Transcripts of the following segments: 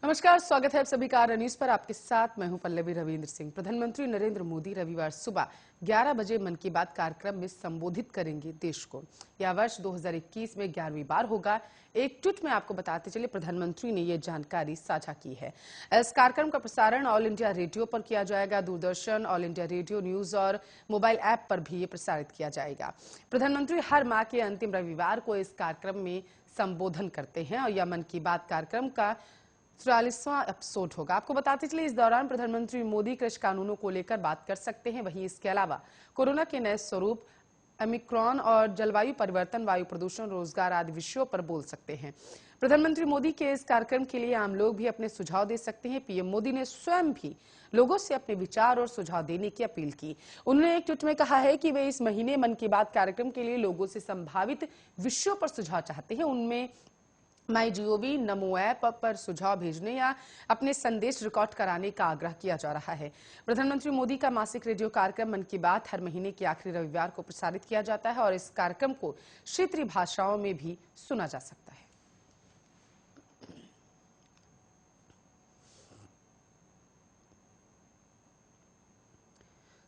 नमस्कार, स्वागत है आप सभी का न्यूज पर। आपके साथ मैं हूं पल्लवी रविंद्र सिंह। प्रधानमंत्री नरेंद्र मोदी रविवार सुबह 11 बजे मन की बात कार्यक्रम में संबोधित करेंगे देश को। यह वर्ष 2021 में 11वीं बार होगा। एक ट्वीट में आपको बताते चले प्रधानमंत्री ने यह जानकारी साझा की है। इस कार्यक्रम का प्रसारण ऑल इंडिया रेडियो पर किया जाएगा। Doordarshan, all India radio news और मोबाइल ऐप पर भी ये प्रसारित किया जाएगा। प्रधानमंत्री हर माह के अंतिम रविवार को इस कार्यक्रम में संबोधन करते हैं और यह मन की बात कार्यक्रम का 44वां एपिसोड होगा। आपको बताते चले इस दौरान प्रधानमंत्री मोदी कृषि कानूनों को लेकर बात कर सकते हैं। वहीं इसके अलावा कोरोना के नए स्वरूप, ओमिक्रॉन और जलवायु परिवर्तन, वायु प्रदूषण, रोजगार आदि विषयों पर बोल सकते हैं। प्रधानमंत्री मोदी के इस कार्यक्रम के लिए आम लोग भी अपने सुझाव दे सकते हैं। पीएम मोदी ने स्वयं भी लोगों से अपने विचार और सुझाव देने की अपील की। उन्होंने एक ट्वीट में कहा है कि वे इस महीने मन की बात कार्यक्रम के लिए लोगों से संभावित विषयों पर सुझाव चाहते हैं। उनमें माईजीओवी, नमो ऐप पर सुझाव भेजने या अपने संदेश रिकॉर्ड कराने का आग्रह किया जा रहा है। प्रधानमंत्री मोदी का मासिक रेडियो कार्यक्रम मन की बात हर महीने के आखिरी रविवार को प्रसारित किया जाता है और इस कार्यक्रम को क्षेत्रीय भाषाओं में भी सुना जा सकता है।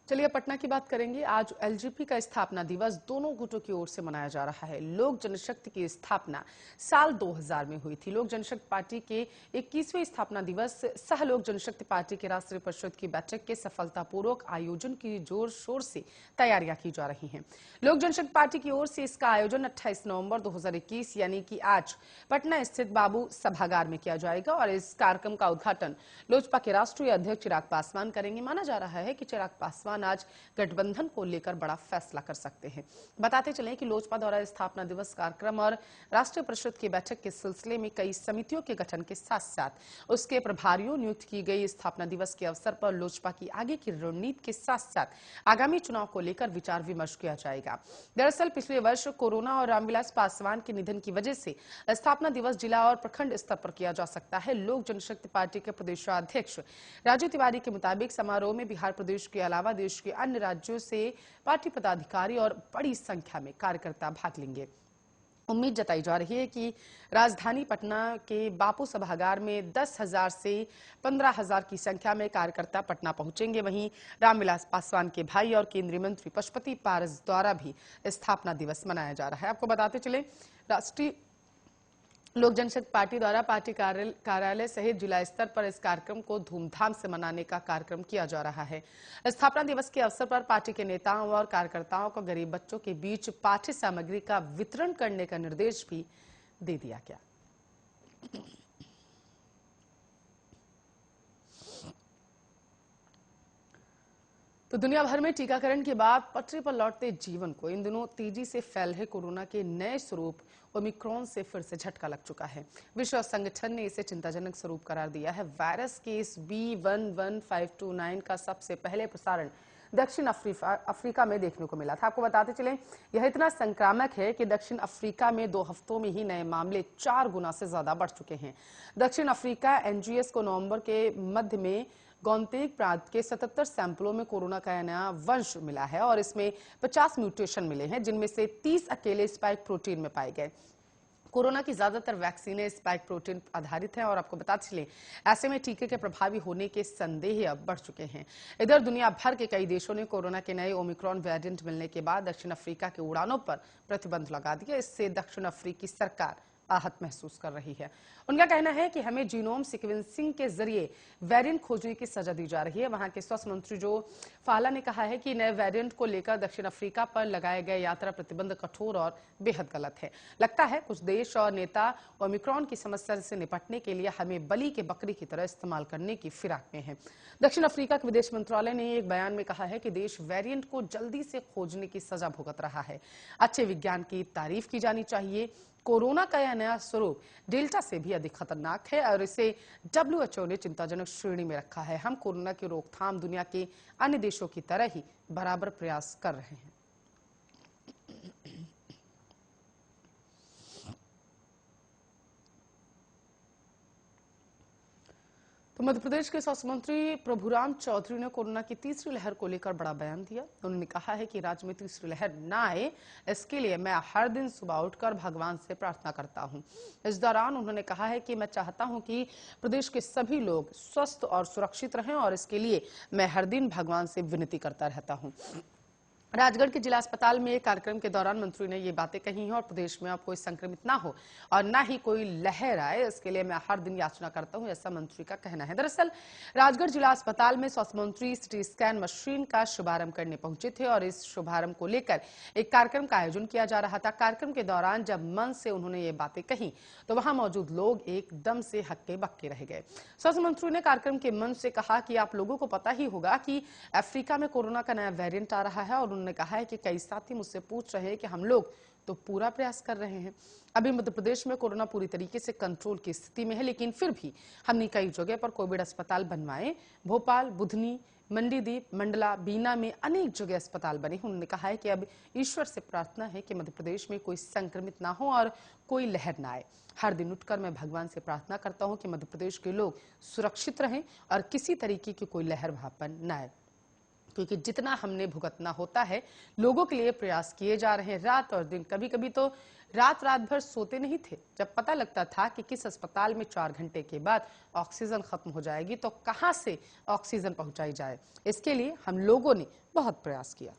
चलिए पटना की बात करेंगे। आज एलजेपी का स्थापना दिवस दोनों गुटों की ओर से मनाया जा रहा है। लोक जनशक्ति की स्थापना साल 2000 में हुई थी। लोक जनशक्ति पार्टी के 21वें स्थापना दिवस सह लोक जनशक्ति पार्टी के राष्ट्रीय परिषद की बैठक के सफलतापूर्वक आयोजन की जोर शोर से तैयारियां की जा रही हैं। लोक जनशक्ति पार्टी की ओर से इसका आयोजन 28 नवंबर 2021 यानी कि आज पटना स्थित बाबू सभागार में किया जाएगा और इस कार्यक्रम का उद्घाटन लोजपा के राष्ट्रीय अध्यक्ष चिराग पासवान करेंगे। माना जा रहा है कि चिराग पासवान आज गठबंधन को लेकर बड़ा फैसला कर सकते हैं। बताते चलें कि लोजपा द्वारा स्थापना दिवस कार्यक्रम और राष्ट्रीय परिषद की बैठक के सिलसिले में कई समितियों के गठन के साथ साथ उसके प्रभारियों नियुक्त की गई। स्थापना दिवस के अवसर पर लोजपा की आगे की रणनीति के साथ साथ आगामी चुनाव को लेकर विचार विमर्श किया जाएगा। दरअसल पिछले वर्ष कोरोना और रामविलास पासवान के निधन की वजह से स्थापना दिवस जिला और प्रखंड स्तर पर किया जा सकता है। लोक जनशक्ति पार्टी के प्रदेशाध्यक्ष राजू तिवारी के मुताबिक समारोह में बिहार प्रदेश के अलावा देश के अन्य राज्यों से पार्टी पदाधिकारी और बड़ी संख्या में कार्यकर्ता भाग लेंगे। उम्मीद जताई जा रही है कि राजधानी पटना के बापू सभागार में 10,000 से 15,000 की संख्या में कार्यकर्ता पटना पहुंचेंगे। वहीं रामविलास पासवान के भाई और केंद्रीय मंत्री पशुपति पारस द्वारा भी स्थापना दिवस मनाया जा रहा है। आपको बताते चले राष्ट्रीय लोक जनशक्ति पार्टी द्वारा पार्टी कार्यालय सहित जिला स्तर पर इस कार्यक्रम को धूमधाम से मनाने का कार्यक्रम किया जा रहा है। स्थापना दिवस के अवसर पर पार्टी के नेताओं और कार्यकर्ताओं को गरीब बच्चों के बीच पाठ्य सामग्री का वितरण करने का निर्देश भी दे दिया गया। तो दुनिया भर में टीकाकरण के बाद पटरी पर लौटते जीवन को इन दिनों तेजी से फैल रहे कोरोना के नए स्वरूप ओमिक्रॉन से फिर से झटका लग चुका है। विश्व संगठन ने इसे चिंताजनक स्वरूप करार दिया है। वायरस के इस B11529 का सबसे पहले प्रसारण दक्षिण अफ्रीका में देखने को मिला था। आपको बताते चलें यह इतना संक्रामक है कि दक्षिण अफ्रीका में 2 हफ्तों में ही नए मामले 4 गुना से ज्यादा बढ़ चुके हैं। दक्षिण अफ्रीका एनजीएस को नवंबर के मध्य में गौतेंग प्रांत के 77 सैंपलों में कोरोना का नया वंश मिला है और इसमें 50 म्यूटेशन मिले हैं, जिनमें से 30 अकेले स्पाइक प्रोटीन में पाए गए। कोरोना की ज्यादातर वैक्सीनें स्पाइक प्रोटीन आधारित हैं और आपको बताते चलें ऐसे में टीके के प्रभावी होने के संदेह अब बढ़ चुके हैं। इधर दुनिया भर के कई देशों ने कोरोना के नए ओमिक्रॉन वेरिएंट मिलने के बाद दक्षिण अफ्रीका के उड़ानों पर प्रतिबंध लगा दिया। इससे दक्षिण अफ्रीकी सरकार आहत महसूस कर रही है। उनका कहना है कि हमें जीनोम सीक्वेंसिंग के जरिए वेरिएंट खोजने की सजा दी जा रही है। वहां के स्वास्थ्य मंत्री जो फाला ने कहा है कि नए वेरिएंट को लेकर दक्षिण अफ्रीका पर लगाए गए यात्रा प्रतिबंध कठोर और बेहद गलत है। लगता है कुछ देश और नेता ओमिक्रॉन की समस्या से निपटने के लिए हमें बलि के बकरी की तरह इस्तेमाल करने की फिराक में है। दक्षिण अफ्रीका के विदेश मंत्रालय ने एक बयान में कहा है कि देश वेरिएंट को जल्दी से खोजने की सजा भुगत रहा है। अच्छे विज्ञान की तारीफ की जानी चाहिए। कोरोना का यह नया स्वरूप डेल्टा से भी अधिक खतरनाक है और इसे WHO ने चिंताजनक श्रेणी में रखा है। हम कोरोना की रोकथाम दुनिया के अन्य देशों की तरह ही बराबर प्रयास कर रहे हैं। तो मध्य प्रदेश के स्वास्थ्य मंत्री प्रभुराम चौधरी ने कोरोना की तीसरी लहर को लेकर बड़ा बयान दिया। उन्होंने कहा है कि राज्य में तीसरी लहर न आए, इसके लिए मैं हर दिन सुबह उठकर भगवान से प्रार्थना करता हूं। इस दौरान उन्होंने कहा है कि मैं चाहता हूं कि प्रदेश के सभी लोग स्वस्थ और सुरक्षित रहें और इसके लिए मैं हर दिन भगवान से विनती करता रहता हूं। राजगढ़ के जिला अस्पताल में एक कार्यक्रम के दौरान मंत्री ने ये बातें कही हैं और प्रदेश में अब कोई संक्रमित ना हो और ना ही कोई लहर आए, इसके लिए मैं हर दिन याचना करता हूं, ऐसा मंत्री का कहना है। दरअसल राजगढ़ जिला अस्पताल में स्वास्थ्य मंत्री सिटी स्कैन मशीन का शुभारंभ करने पहुंचे थे और इस शुभारंभ को लेकर एक कार्यक्रम का आयोजन किया जा रहा था। कार्यक्रम के दौरान जब मंच से उन्होंने ये बातें कही तो वहां मौजूद लोग एकदम से हक्के बक्के रह गए। स्वास्थ्य मंत्री ने कार्यक्रम के मंच से कहा कि आप लोगों को पता ही होगा कि अफ्रीका में कोरोना का नया वेरिएंट आ रहा है और उन्होंने कहा है कि कई साथी मुझसे पूछ रहे हैं कि हम लोग तो पूरा प्रयास कर रहे हैं। अभी मध्य प्रदेश में कोरोना पूरी तरीके से कंट्रोल की स्थिति में है, लेकिन फिर भी हमने कई जगह पर कोविड अस्पताल बनवाए। भोपाल, बुधनी, मंडीदीप, मंडला, बीना में अनेक जगह अस्पताल बने। उन्होंने कहा है कि अब ईश्वर से प्रार्थना है कि मध्य प्रदेश में कोई संक्रमित ना हो और कोई लहर ना आए। हर दिन उठकर मैं भगवान से प्रार्थना करता हूं कि मध्य प्रदेश के लोग सुरक्षित रहें और किसी तरीके की कोई लहर वहां पर न आए, क्योंकि जितना हमने भुगतना होता है, लोगों के लिए प्रयास किए जा रहे हैं रात और दिन। कभी कभी तो रात भर सोते नहीं थे। जब पता लगता था कि किस अस्पताल में 4 घंटे के बाद ऑक्सीजन खत्म हो जाएगी तो कहां से ऑक्सीजन पहुंचाई जाए, इसके लिए हम लोगों ने बहुत प्रयास किया।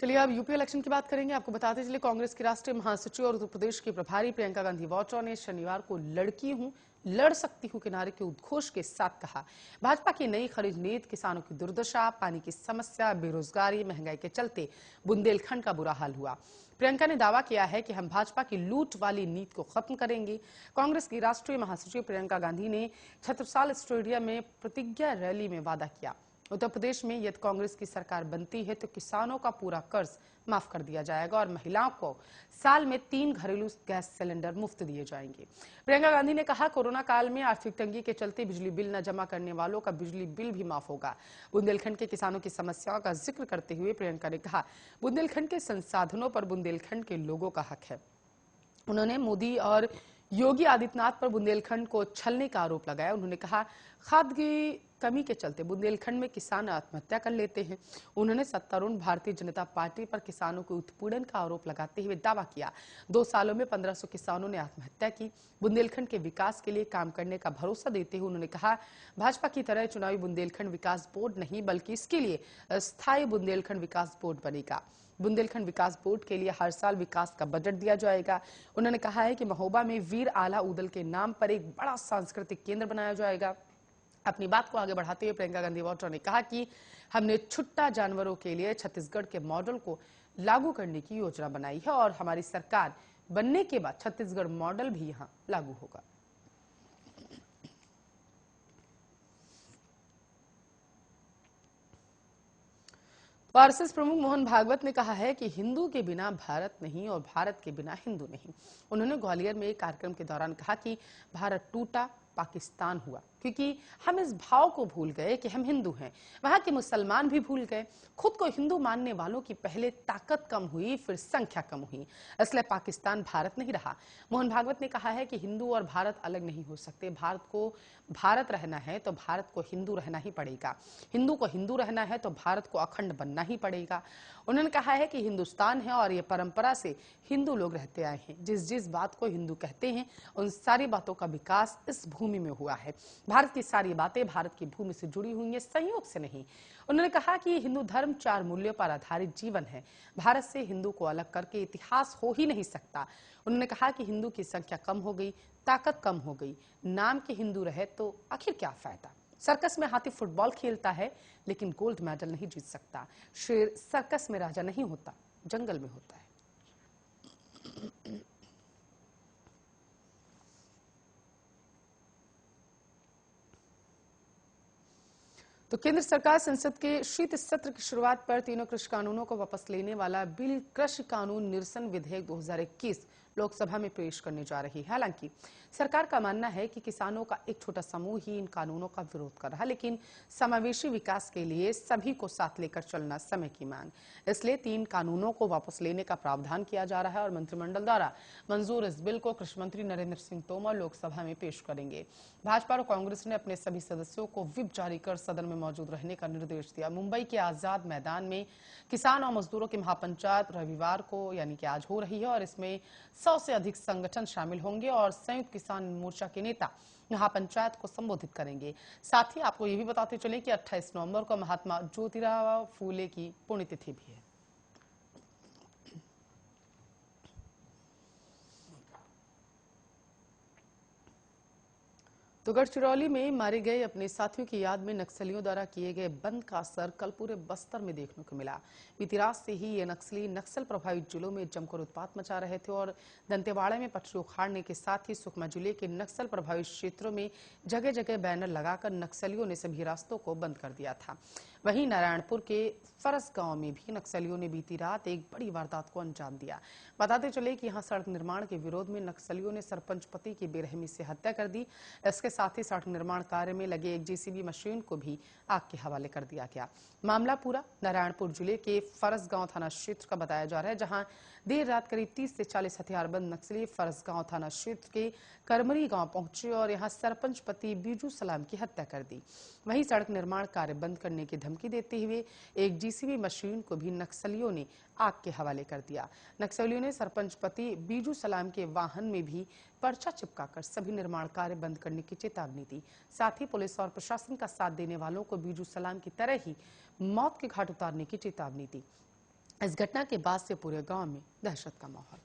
चलिए अब यूपी इलेक्शन की बात करेंगे। आपको बताते चलिए कांग्रेस की राष्ट्रीय महासचिव और उत्तर प्रदेश की प्रभारी प्रियंका गांधी वाड्रा ने शनिवार को लड़की हूं, लड़ सकती हूं के नारे के उद्घोष के साथ कहा, भाजपा की नई खरीद नीति किसानों की दुर्दशा, पानी की समस्या, बेरोजगारी, महंगाई के चलते बुंदेलखंड का बुरा हाल हुआ। प्रियंका ने दावा किया है कि हम भाजपा की लूट वाली नीति को खत्म करेंगे। कांग्रेस की राष्ट्रीय महासचिव प्रियंका गांधी ने छत्रसाल स्टेडियम में प्रतिज्ञा रैली में वादा किया, उत्तर प्रदेश में यदि कांग्रेस की सरकार बनती है तो किसानों का पूरा कर्ज माफ कर दिया जाएगा और महिलाओं को साल में 3 घरेलू गैस सिलेंडर मुफ्त दिए जाएंगे। प्रियंका गांधी ने कहा, कोरोना काल में आर्थिक तंगी के चलते बिजली बिल न जमा करने वालों का बिजली बिल भी माफ होगा। बुंदेलखंड के किसानों की समस्याओं का जिक्र करते हुए प्रियंका ने कहा, बुंदेलखंड के संसाधनों पर बुंदेलखंड के लोगों का हक है। उन्होंने मोदी और योगी आदित्यनाथ पर बुंदेलखंड को छलने का आरोप लगाया। उन्होंने कहा, खाद्य की कमी के चलते बुंदेलखंड में किसान आत्महत्या कर लेते हैं। उन्होंने सत्तारूढ़ भारतीय जनता पार्टी पर किसानों के उत्पीड़न का आरोप लगाते हुए दावा किया, 2 सालों में 1500 किसानों ने आत्महत्या की। बुंदेलखंड के विकास के लिए काम करने का भरोसा देते हुए उन्होंने कहा, भाजपा की तरह चुनावी बुंदेलखंड विकास बोर्ड नहीं बल्कि इसके लिए स्थायी बुंदेलखंड विकास बोर्ड बनेगा। बुंदेलखंड विकास बोर्ड के लिए हर साल विकास का बजट दिया जाएगा। उन्होंने कहा है कि महोबा में वीर आला उदल के नाम पर एक बड़ा सांस्कृतिक केंद्र बनाया जाएगा। अपनी बात को आगे बढ़ाते हुए प्रियंका गांधी वाड्रा ने कहा कि हमने छुट्टा जानवरों के लिए छत्तीसगढ़ के मॉडल को लागू करने की योजना बनाई है और हमारी सरकार बनने के बाद छत्तीसगढ़ मॉडल भी यहां लागू होगा। आरएसएस प्रमुख मोहन भागवत ने कहा है कि हिंदू के बिना भारत नहीं और भारत के बिना हिंदू नहीं। उन्होंने ग्वालियर में एक कार्यक्रम के दौरान कहा कि भारत टूटा, पाकिस्तान हुआ, क्योंकि हम इस भाव को भूल गए कि हम हिंदू हैं। वहां के मुसलमान भी भूल गए। खुद को हिंदू मानने वालों की पहले ताकत कम हुई, फिर संख्या कम हुई, इसलिए पाकिस्तान भारत नहीं रहा। मोहन भागवत ने कहा है कि हिंदू और भारत अलग नहीं हो सकते। भारत को भारत रहना है तो भारत को हिंदू रहना ही पड़ेगा। हिंदू को हिंदू रहना है तो भारत को अखंड बनना ही पड़ेगा। उन्होंने कहा है कि हिंदुस्तान है और ये परंपरा से हिंदू लोग रहते आए हैं। जिस जिस बात को हिंदू कहते हैं उन सारी बातों का विकास इस भूमि में हुआ है। भारत की सारी बातें भारत की भूमि से जुड़ी हुई हैं, संयोग से नहीं। उन्होंने कहा कि हिंदू धर्म 4 मूल्यों पर आधारित जीवन है। भारत से हिंदू को अलग करके इतिहास हो ही नहीं सकता। उन्होंने कहा कि हिंदू की संख्या कम हो गई, ताकत कम हो गई, नाम के हिंदू रहे तो आखिर क्या फायदा। सर्कस में हाथी फुटबॉल खेलता है लेकिन गोल्ड मेडल नहीं जीत सकता। शेर सर्कस में राजा नहीं होता, जंगल में होता है। तो केंद्र सरकार संसद के शीत सत्र की शुरुआत पर तीनों कृषि कानूनों को वापस लेने वाला बिल कृषि कानून निरसन विधेयक 2021 लोकसभा में पेश करने जा रही है। हालांकि सरकार का मानना है कि किसानों का एक छोटा समूह ही इन कानूनों का विरोध कर रहा है, लेकिन समावेशी विकास के लिए सभी को साथ लेकर चलना समय की मांग, इसलिए 3 कानूनों को वापस लेने का प्रावधान किया जा रहा है और मंत्रिमंडल द्वारा मंजूर इस बिल को कृषि मंत्री नरेंद्र सिंह तोमर लोकसभा में पेश करेंगे। भाजपा और कांग्रेस ने अपने सभी सदस्यों को व्हिप जारी कर सदन में मौजूद रहने का निर्देश दिया। मुंबई के आजाद मैदान में किसान और मजदूरों की महापंचायत रविवार को यानी कि आज हो रही है और इसमें 100 से अधिक संगठन शामिल होंगे और संयुक्त किसान मोर्चा के नेता महापंचायत को संबोधित करेंगे। साथ ही आपको ये भी बताते चले कि 28 नवंबर को महात्मा ज्योतिराव फूले की पुण्यतिथि भी है। तो गढ़चिरौली में मारे गए अपने साथियों की याद में नक्सलियों द्वारा किए गए बंद का असर कल पूरे बस्तर में देखने को मिला। बीती रात से ही ये नक्सली नक्सल प्रभावित जिलों में जमकर उत्पात मचा रहे थे और दंतेवाड़ा में पटरी उखाड़ने के साथ ही सुकमा जिले के नक्सल प्रभावित क्षेत्रों में जगह जगह बैनर लगाकर नक्सलियों ने सभी रास्तों को बंद कर दिया था। वहीं नारायणपुर के फरस गांव में भी नक्सलियों ने बीती रात एक बड़ी वारदात को अंजाम दिया। बताते चले कि यहां सड़क निर्माण के विरोध में नक्सलियों ने सरपंच पति की बेरहमी से हत्या कर दी। इसके साथ ही सड़क निर्माण कार्य में लगे एक जेसीबी मशीन को भी आग के हवाले कर दिया गया। मामला पूरा नारायणपुर जिले के फरसगांव थाना क्षेत्र का बताया जा रहा है, जहां देर रात करीब 30 से 40 हथियारबंद नक्सली फरसगांव थाना क्षेत्र के करमरी गांव पहुंचे और यहां सरपंच पति बीजू सलाम की हत्या कर दी। वहीं सड़क निर्माण कार्य बंद करने की धमकी देते हुए एक जेसीबी मशीन को भी नक्सलियों ने आग के हवाले कर दिया। नक्सलियों ने सरपंच पति बीजू सलाम के वाहन में भी पर्चा चिपकाकर सभी निर्माण कार्य बंद करने की चेतावनी दी। साथ ही पुलिस और प्रशासन का साथ देने वालों को बीजू सलाम की तरह ही मौत के घाट उतारने की चेतावनी दी। इस घटना के बाद से पूरे गांव में दहशत का माहौल।